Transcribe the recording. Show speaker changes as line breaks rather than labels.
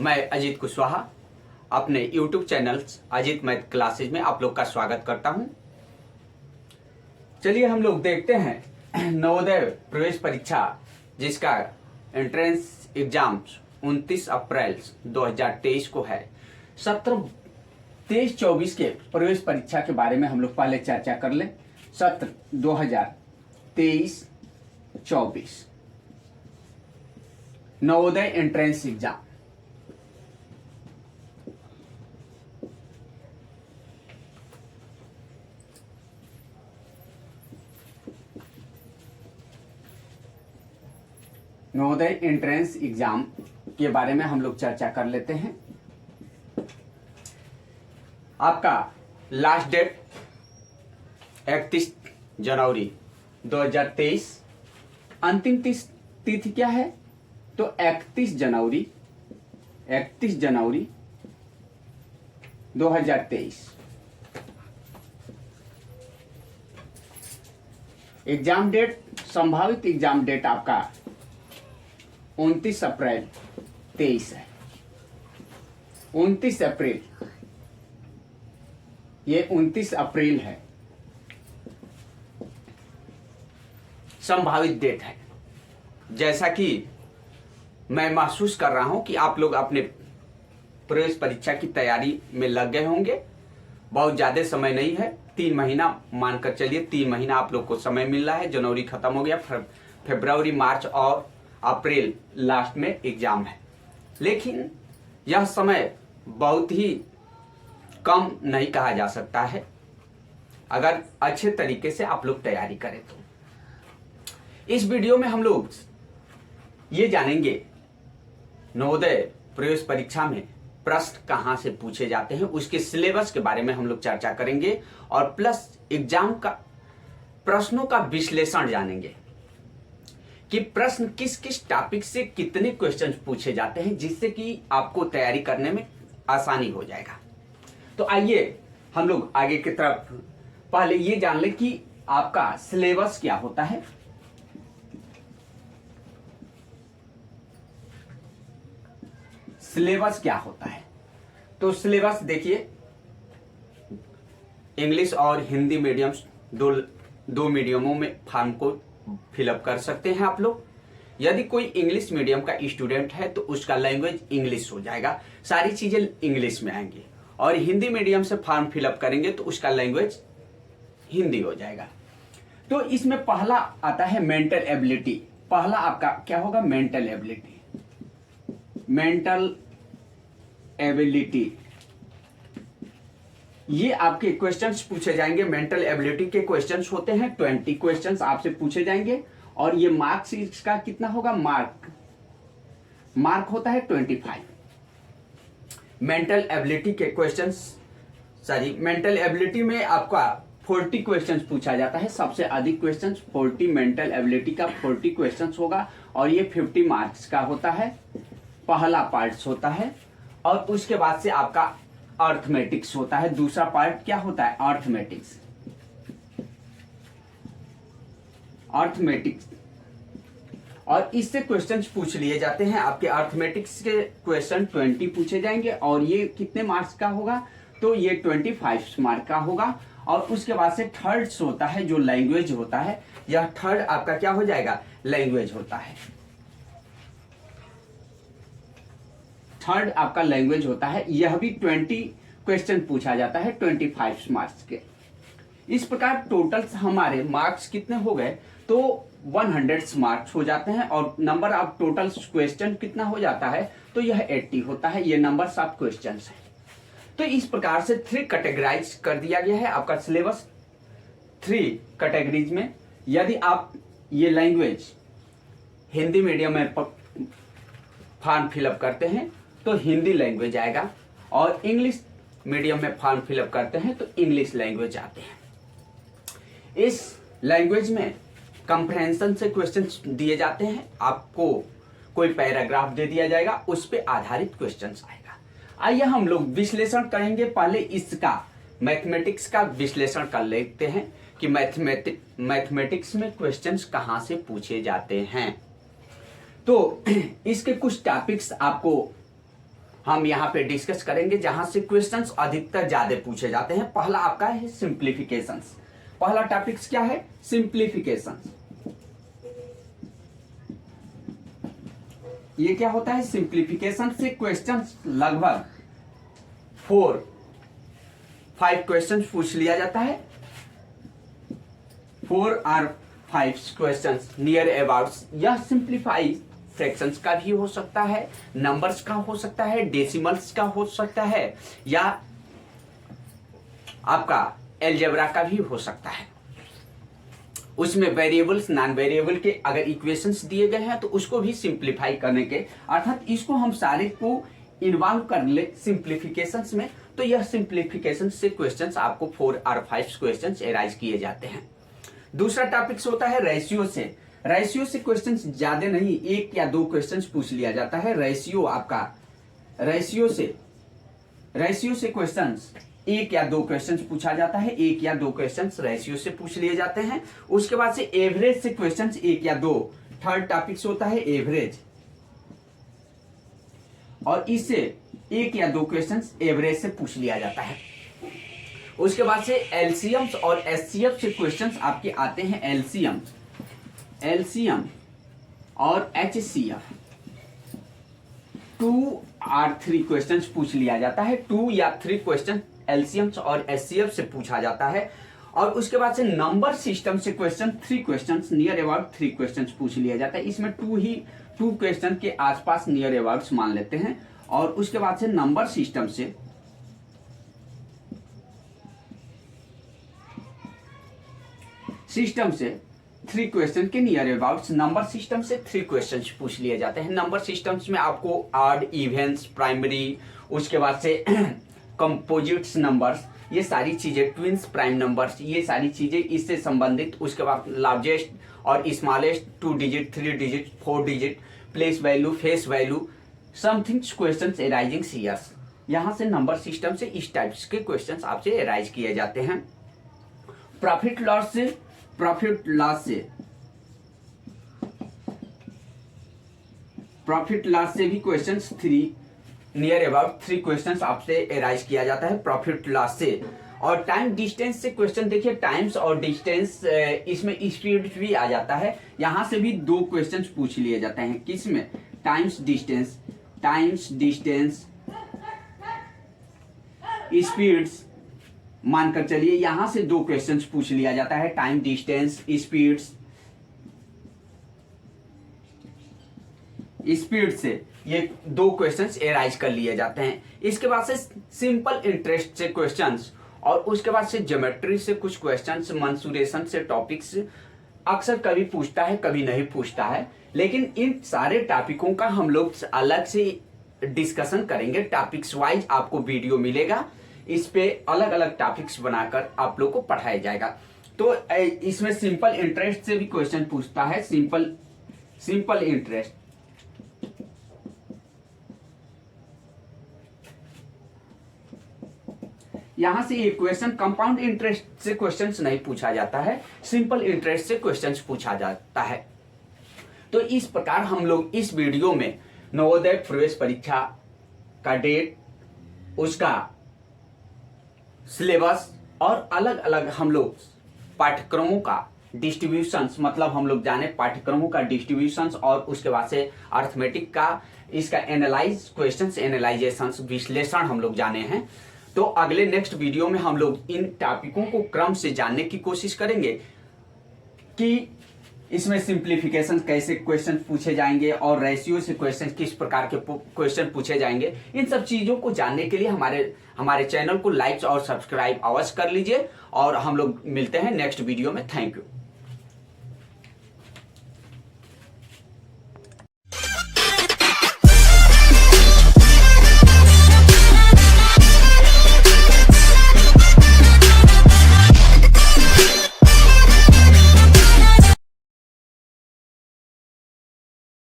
मैं अजीत कुशवाहा अपने YouTube channel Ajit math classes में आप लोग का स्वागत करता हूं। चलिए हम लोग देखते हैं नवोदय प्रवेश परीक्षा जिसका एंट्रेंस एग्जाम 29 अप्रैल 2023 को है। सत्र 23-24 के प्रवेश परीक्षा के बारे में हम लोग पहले चर्चा कर लें। सत्र 2023-24 Navodaya entrance exam. Navodaya entrance exam के बारे में हम लोग चर्चा कर लेते हैं। आपका लास्ट डेट 31 जनवरी 2023। अंतिम तिथि क्या है? तो 31 जनवरी 2023। एग्जाम डेट, संभावित एग्जाम डेट आपका 29 अप्रैल 23 है। 29 अप्रैल, ये 29 अप्रैल है, संभावित डेट है। जैसा कि मैं महसूस कर रहा हूं कि आप लोग अपने प्रवेश परीक्षा की तैयारी में लग गए होंगे। बहुत ज्यादा समय नहीं है, 3 महीना मानकर चलिए, 3 महीना आप लोग को समय मिल रहा है। जनवरी खत्म हो गया, फरवरी, मार्च और अप्रैल लास्ट में एग्जाम है। लेकिन यह समय बहुत ही कम नहीं कहा जा सकता है अगर अच्छे तरीके से आप लोग तैयारी करें तो। इस वीडियो में हम लोग ये जानेंगे नवोदय प्रवेश परीक्षा में प्रश्न कहां से पूछे जाते हैं, उसके सिलेबस के बारे में हम लोग चर्चा करेंगे और प्लस एग्जाम का प्रश्नों का विश्लेषण जानेंगे कि प्रश्न किस किस टॉपिक से कितने क्वेश्चन पूछे जाते हैं, जिससे कि आपको तैयारी करने में आसानी हो जाएगा। तो आइए हम लोग आगे की तरफ पहले ये जान लें कि आपका सिलेबस क्या होता है। सिलेबस क्या होता है? तो सिलेबस देखिए, इंग्लिश और हिंदी मीडियम दो मीडियमों में फॉर्म को फिलअप कर सकते हैं आप लोग। यदि कोई इंग्लिश मीडियम का स्टूडेंट है तो उसका लैंग्वेज इंग्लिश हो जाएगा, सारी चीजें इंग्लिश में आएंगी। और हिंदी मीडियम से फॉर्म फिलअप करेंगे तो उसका लैंग्वेज हिंदी हो जाएगा। तो इसमें पहला आता है मेंटल एबिलिटी। पहला आपका क्या होगा? Mental ability. मेंटल एबिलिटी, ये आपके क्वेश्चंस पूछे जाएंगे। मेंटल एबिलिटी के क्वेश्चंस होते हैं 20 क्वेश्चंस आपसे पूछे जाएंगे और ये मार्क्स इसका कितना होगा? मार्क होता है 25। मेंटल एबिलिटी के क्वेश्चंस, मेंटल एबिलिटी में आपका 40 क्वेश्चंस पूछा जाता है। सबसे अधिक क्वेश्चंस 40, मेंटल एबिलिटी का 40 क्वेश्चंस होगा और ये 50 मार्क्स का होता है। पहला पार्ट होता है और उसके बाद से आपका अर्थमेटिक्स होता है। दूसरा पार्ट क्या होता है? अर्थमेटिक्स और इससे क्वेश्चंस पूछ लिए जाते हैं। आपके अर्थमेटिक्स के क्वेश्चन 20 पूछे जाएंगे और ये कितने मार्क्स का होगा? तो ये 25 मार्क का होगा। और उसके बाद से थर्ड होता है जो लैंग्वेज होता है। यह थर्ड आपका क्या हो जाएगा? लैंग्वेज होता है। थर्ड आपका लैंग्वेज होता है। यह भी 20 क्वेश्चन पूछा जाता है 25 मार्क्स के। इस प्रकार टोटल हमारे मार्क्स कितने हो गए? तो 100 मार्क्स हो जाते हैं और नंबर ऑफ टोटल क्वेश्चन कितना हो जाता है? तो यह 80 होता है। ये नंबर ऑफ क्वेश्चन है। तो इस प्रकार से 3 कैटेगराइज कर दिया गया है आपका सिलेबस 3 कैटेगरीज में। यदि आप ये लैंग्वेज हिंदी मीडियम में फॉर्म फिलअप करते हैं तो हिंदी लैंग्वेज आएगा और इंग्लिश मीडियम में फॉर्म फिलअप करते हैं तो इंग्लिश लैंग्वेज आते हैं। इस लैंग्वेज में कंप्रहेंशन से क्वेश्चंस दिए जाते हैं। आपको कोई पैराग्राफ दे दिया जाएगा, उस पे आधारित क्वेश्चंस आएगा। आइए हम लोग विश्लेषण करेंगे। पहले इसका मैथमेटिक्स का विश्लेषण कर लेते हैं कि मैथमेटिक्स में क्वेश्चंस कहां से पूछे जाते हैं। तो इसके कुछ टॉपिक्स आपको हम यहाँ पे डिस्कस करेंगे जहां से क्वेश्चंस अधिकतर ज्यादा पूछे जाते हैं। पहला आपका है सिंप्लीफिकेशंस। पहला टॉपिक्स क्या है? सिंप्लीफिकेशंस। ये क्या होता है? सिंप्लीफिकेशन से क्वेश्चंस लगभग 4-5 क्वेश्चन पूछ लिया जाता है। 4 और 5 क्वेश्चंस नियर अबाउट। यह सिंप्लीफाई फ्रैक्शंस का भी हो सकता है, नंबर्स का हो सकता है, डेसिमल्स का हो सकता है, या आपका एलजेब्रा का भी हो सकता है। उसमें वेरिएबल्स, नॉन वेरिएबल के अगर इक्वेशंस दिए गए हैं तो उसको भी सिंप्लीफाई करने के, अर्थात इसको हम सारे को इन्वॉल्व कर ले सिंप्लीफिकेशंस में, तो यह सिंप्लीफिकेशन से क्वेश्चंस आपको 4 और 5 क्वेश्चंस एराइज किए जाते हैं। दूसरा टॉपिक्स होता है रेशियो से। रेशियो से क्वेश्चंस ज्यादा नहीं, 1 या 2 क्वेश्चंस पूछ लिया जाता है। रेशियो आपका, रेशियो से क्वेश्चंस 1 या 2 क्वेश्चंस पूछा जाता है। 1 या 2 क्वेश्चंस रेशियो से पूछ लिए जाते हैं। उसके बाद से एवरेज से क्वेश्चंस 1 या 2। थर्ड टॉपिक्स होता है एवरेज, और इससे 1 या 2 क्वेश्चंस एवरेज से पूछ लिया जाता है। उसके बाद से एलसीएम्स और एचसीएफ से क्वेश्चंस आपके आते हैं। एलसीएम और एचसीएफ 2 और 3 क्वेश्चंस पूछ लिया जाता है। 2 या 3 क्वेश्चन एलसीएम्स और एचसीएफ से पूछा जाता है। और उसके बाद से नंबर सिस्टम से question 3 questions near about 3 questions पूछ लिया जाता है। इसमें 2 क्वेश्चन के आसपास नियर अबाउट मान लेते हैं। और उसके बाद से नंबर सिस्टम से 3 क्वेश्चन के नियर अबाउट, नंबर सिस्टम से 3 क्वेश्चंस पूछ लिए जाते हैं। नंबर सिस्टम्स में आपको ऑड, इवेंस, प्राइमरी, उसके बाद से कंपोजिट्स नंबर्स, ये सारी चीजें, ट्विंस प्राइम नंबर्स, ये सारी चीजें इससे संबंधित। उसके बाद लार्जेस्ट और smallest, 2 digit, 3 digit, 4 digit, place value, face value, something questions arising CS. यहां से नंबर सिस्टम से इस टाइप्स के क्वेश्चंस आपसे एराइज किए जाते हैं। प्रॉफिट लॉस से भी क्वेश्चंस 3 नियर अबाउट 3 क्वेश्चंस आपसे एराइज किया जाता है प्रॉफिट लॉस से। और टाइम डिस्टेंस से क्वेश्चन, देखिए टाइम्स और डिस्टेंस, इसमें स्पीड भी आ जाता है। यहां से भी 2 क्वेश्चंस पूछ लिए जाते हैं। किसमें? टाइम्स डिस्टेंस स्पीड्स, मानकर चलिए यहां से 2 क्वेश्चंस पूछ लिया जाता है। टाइम, डिस्टेंस, स्पीड से ये 2 क्वेश्चंस एराइज कर लिए जाते हैं। इसके बाद से सिंपल इंटरेस्ट से क्वेश्चंस, और उसके बाद से ज्योमेट्री से कुछ क्वेश्चंस, मंसूरेशन से टॉपिक्स अक्सर कभी पूछता है, कभी नहीं पूछता है। लेकिन इन सारे टॉपिकों का हम लोग अलग से डिस्कशन करेंगे। टॉपिक्स वाइज आपको वीडियो मिलेगा, इस पे अलग अलग टॉपिक्स बनाकर आप लोग को पढ़ाया जाएगा। तो इसमें सिंपल इंटरेस्ट से भी क्वेश्चन पूछता है। सिंपल इंटरेस्ट, यहां से ये क्वेश्चन, कंपाउंड इंटरेस्ट से क्वेश्चंस नहीं पूछा जाता है, सिंपल इंटरेस्ट से क्वेश्चंस पूछा जाता है। तो इस प्रकार हम लोग इस वीडियो में नवोदय प्रवेश परीक्षा का डेट, उसका सिलेबस और अलग अलग हम लोग पाठ्यक्रमों का डिस्ट्रीब्यूशंस, मतलब हम लोग जाने पाठ्यक्रमों का डिस्ट्रीब्यूशंस, और उसके बाद से अर्थमेटिक का इसका एनालाइज, क्वेश्चंस एनालाइजेशंस, विश्लेषण हम लोग जाने हैं। तो अगले नेक्स्ट वीडियो में हम लोग इन टॉपिकों को क्रम से जानने की कोशिश करेंगे कि इसमें सिंप्लीफिकेशन कैसे क्वेश्चन पूछे जाएंगे और रेशियो से क्वेश्चन किस प्रकार के क्वेश्चन पूछे जाएंगे। इन सब चीजों को जानने के लिए हमारे चैनल को लाइक और सब्सक्राइब अवश्य कर लीजिए, और हम लोग मिलते हैं नेक्स्ट वीडियो में। Thank you.